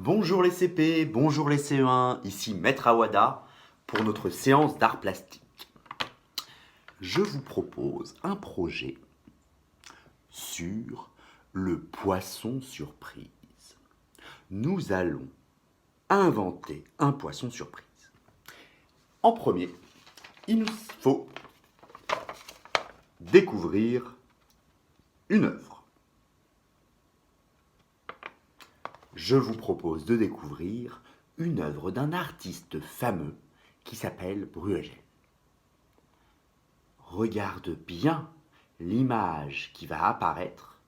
Bonjour les CP, bonjour les CE1, ici Maître Awada pour notre séance d'art plastique. Je vous propose un projet sur le poisson surprise. Nous allons inventer un poisson surprise. En premier, il nous faut découvrir une œuvre. Je vous propose de découvrir une œuvre d'un artiste fameux qui s'appelle Bruegel. Regarde bien l'image qui va apparaître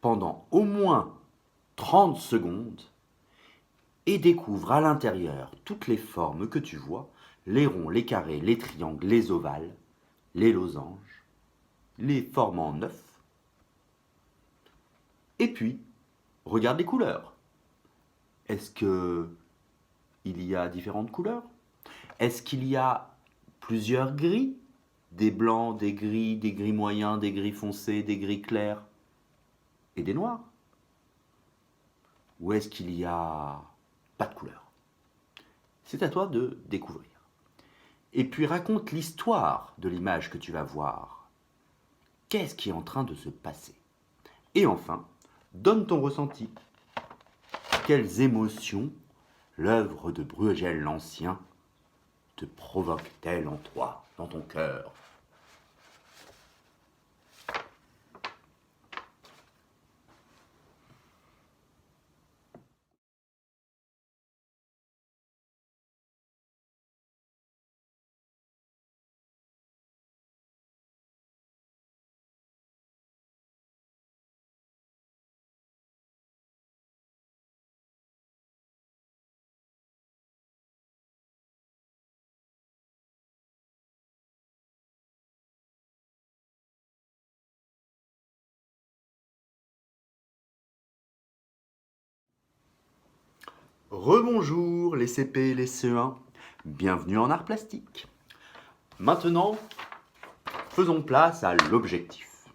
pendant au moins 30 secondes et découvre à l'intérieur toutes les formes que tu vois, les ronds, les carrés, les triangles, les ovales, les losanges, les formes en œuf. Et puis, regarde les couleurs. Est-ce qu'il y a différentes couleurs? Est-ce qu'il y a plusieurs gris? Des blancs, des gris moyens, des gris foncés, des gris clairs et des noirs? Ou est-ce qu'il y a pas de couleur? C'est à toi de découvrir. Et puis raconte l'histoire de l'image que tu vas voir. Qu'est-ce qui est en train de se passer? Et enfin, donne ton ressenti. Quelles émotions l'œuvre de Bruegel l'Ancien te provoque-t-elle en toi, dans ton cœur? Rebonjour les CP et les CE1, bienvenue en art plastique. Maintenant, faisons place à l'objectif.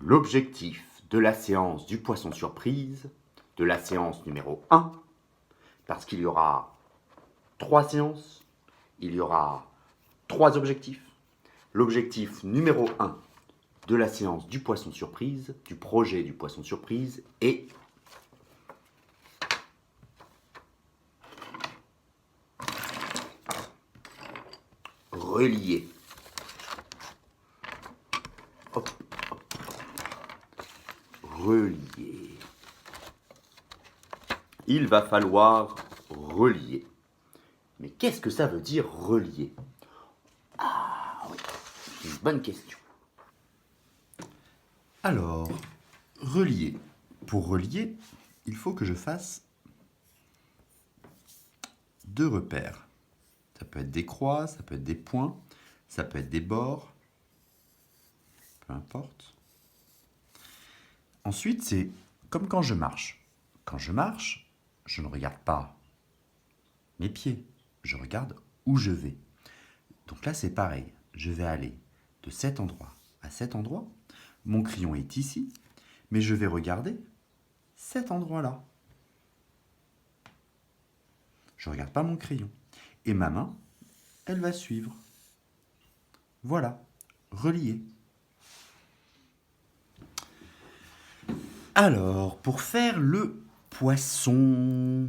L'objectif de la séance du poisson surprise, de la séance numéro 1, parce qu'il y aura 3 séances, il y aura 3 objectifs. L'objectif numéro 1 de la séance du poisson surprise, du projet du poisson surprise, est relier. Hop, hop. Relier. Il va falloir relier. Mais qu'est-ce que ça veut dire relier? Ah oui, c'est une bonne question. Alors, relier. Pour relier, il faut que je fasse 2 repères. Ça peut être des croix, ça peut être des points, ça peut être des bords, peu importe. Ensuite, c'est comme quand je marche. Quand je marche, je ne regarde pas mes pieds, je regarde où je vais. Donc là, c'est pareil. Je vais aller de cet endroit à cet endroit. Mon crayon est ici, mais je vais regarder cet endroit-là. Je ne regarde pas mon crayon. Et ma main, elle va suivre. Voilà, relier. Alors, pour faire le poisson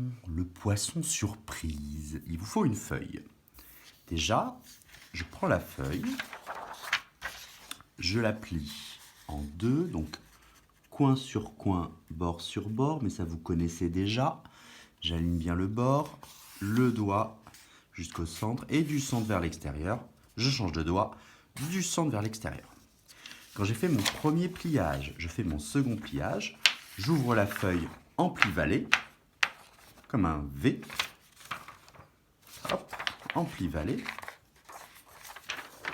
surprise, il vous faut une feuille. Déjà, je prends la feuille, je la plie en 2, donc coin sur coin, bord sur bord, mais ça vous connaissez déjà. J'aligne bien le bord, le doigt jusqu'au centre et du centre vers l'extérieur. Je change de doigt, du centre vers l'extérieur. Quand j'ai fait mon premier pliage, je fais mon second pliage. J'ouvre la feuille en pli-vallée, comme un V. Hop, en pli-vallée.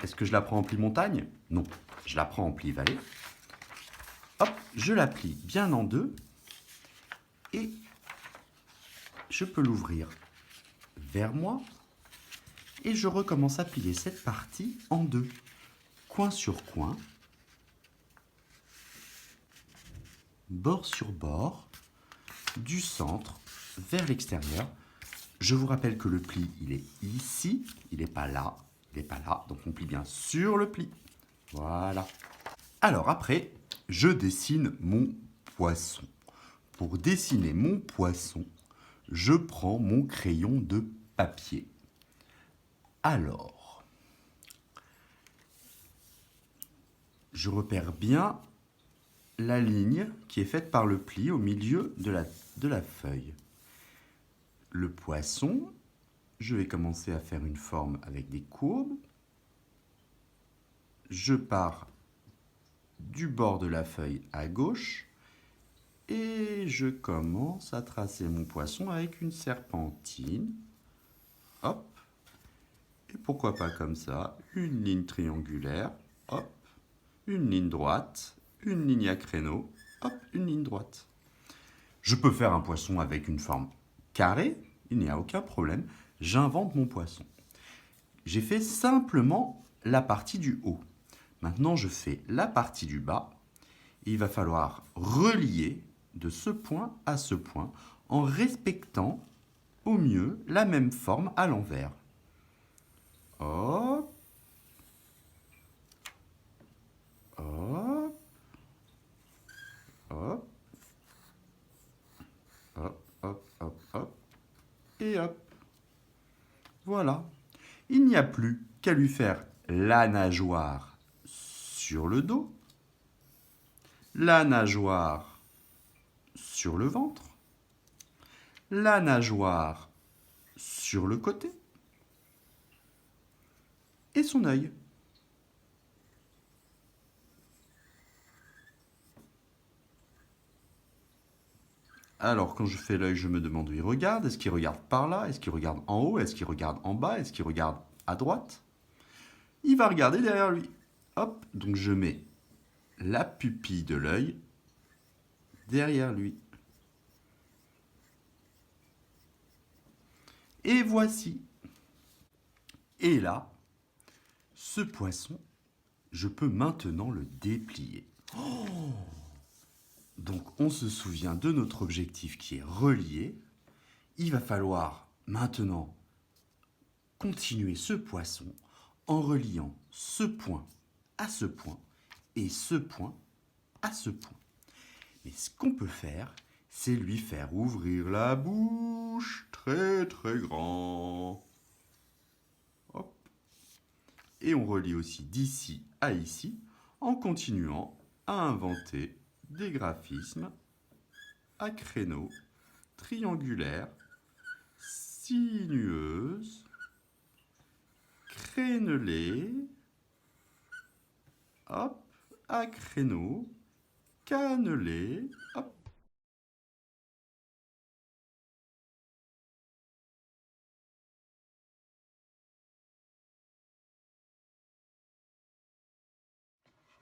Est-ce que je la prends en pli-montagne? Non, je la prends en pli-vallée. Hop, je la plie bien en 2. Et je peux l'ouvrir vers moi. Et je recommence à plier cette partie en 2. Coin sur coin. Bord sur bord, du centre vers l'extérieur. Je vous rappelle que le pli, il est ici, il n'est pas là, il n'est pas là, donc on plie bien sur le pli. Voilà. Alors après, je dessine mon poisson. Pour dessiner mon poisson, je prends mon crayon de papier. Alors, je repère bien la ligne qui est faite par le pli au milieu de la feuille. Le poisson, je vais commencer à faire une forme avec des courbes. Je pars du bord de la feuille à gauche et je commence à tracer mon poisson avec une serpentine. Hop. Et pourquoi pas comme ça, une ligne triangulaire, hop, une ligne droite, une ligne à créneau, hop, une ligne droite. Je peux faire un poisson avec une forme carrée, il n'y a aucun problème, j'invente mon poisson. J'ai fait simplement la partie du haut. Maintenant, je fais la partie du bas. Il va falloir relier de ce point à ce point en respectant au mieux la même forme à l'envers. Hop, hop, hop, hop, hop, hop, hop, et hop. Voilà. Il n'y a plus qu'à lui faire la nageoire sur le dos, la nageoire sur le ventre, la nageoire sur le côté et son œil. Alors, quand je fais l'œil, je me demande où il regarde. Est-ce qu'il regarde par là? Est-ce qu'il regarde en haut? Est-ce qu'il regarde en bas? Est-ce qu'il regarde à droite? Il va regarder derrière lui. Hop, donc je mets la pupille de l'œil derrière lui. Et voici. Et là, ce poisson, je peux maintenant le déplier. Oh! Donc on se souvient de notre objectif qui est relié. Il va falloir maintenant continuer ce poisson en reliant ce point à ce point et ce point à ce point. Mais ce qu'on peut faire, c'est lui faire ouvrir la bouche très très grand. Hop. Et on relie aussi d'ici à ici en continuant à inventer des graphismes à créneaux triangulaires, sinueuses, crénelées, hop, à créneaux, cannelés, hop.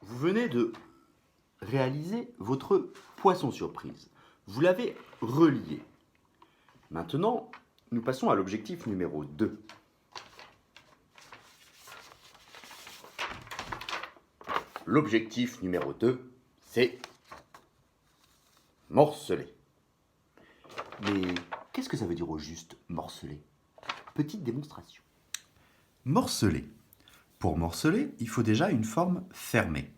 Vous venez de réaliser votre poisson surprise. Vous l'avez relié. Maintenant, nous passons à l'objectif numéro 2. L'objectif numéro 2, c'est morceler. Mais qu'est-ce que ça veut dire au juste, morceler? Petite démonstration. Morceler. Pour morceler, il faut déjà une forme fermée.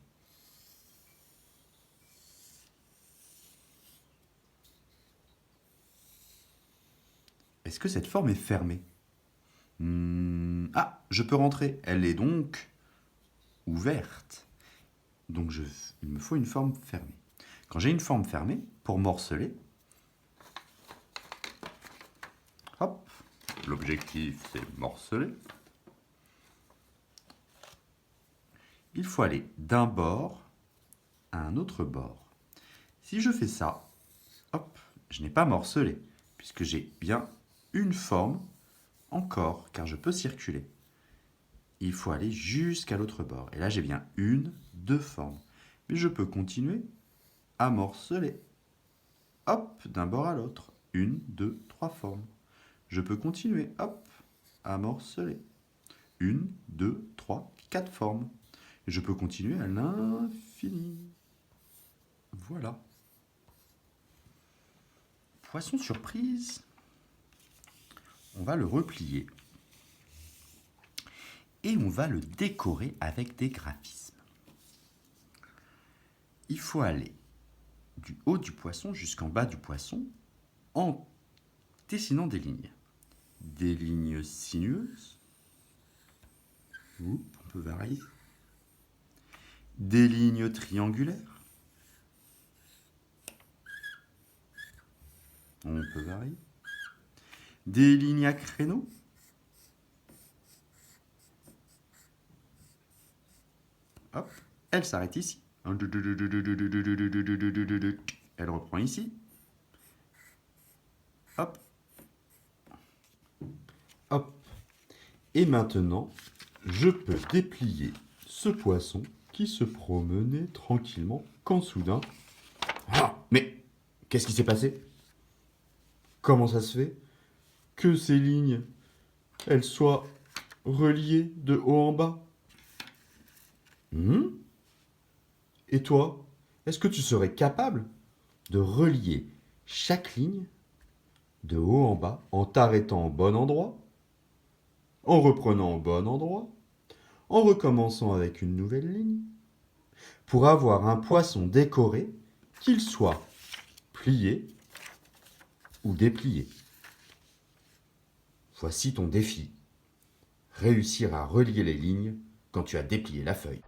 Est-ce que cette forme est fermée? Ah, je peux rentrer. Elle est donc ouverte. Donc il me faut une forme fermée. Quand j'ai une forme fermée, pour morceler, hop, l'objectif c'est morceler. Il faut aller d'un bord à un autre bord. Si je fais ça, hop, je n'ai pas morcelé, puisque j'ai bien une forme encore, car je peux circuler. Il faut aller jusqu'à l'autre bord. Et là, j'ai bien une, deux formes. Mais je peux continuer à morceler. Hop, d'un bord à l'autre. Une, deux, trois formes. Je peux continuer, hop, à morceler. Une, deux, trois, quatre formes. Et je peux continuer à l'infini. Voilà. poisson surprise, on va le replier et on va le décorer avec des graphismes. Il faut aller du haut du poisson jusqu'en bas du poisson en dessinant des lignes. Des lignes sinueuses. On peut varier. Des lignes triangulaires. On peut varier. Des lignes à créneaux. Hop, elle s'arrête ici. Elle reprend ici. Hop. Hop. Et maintenant, je peux déplier ce poisson qui se promenait tranquillement quand soudain... Ah, mais qu'est-ce qui s'est passé? Comment ça se fait que ces lignes, elles soient reliées de haut en bas? Et toi, est-ce que tu serais capable de relier chaque ligne de haut en bas en t'arrêtant au bon endroit, en reprenant au bon endroit, en recommençant avec une nouvelle ligne, pour avoir un poisson décoré, qu'il soit plié ou déplié? Voici ton défi. Réussir à relier les lignes quand tu as déplié la feuille.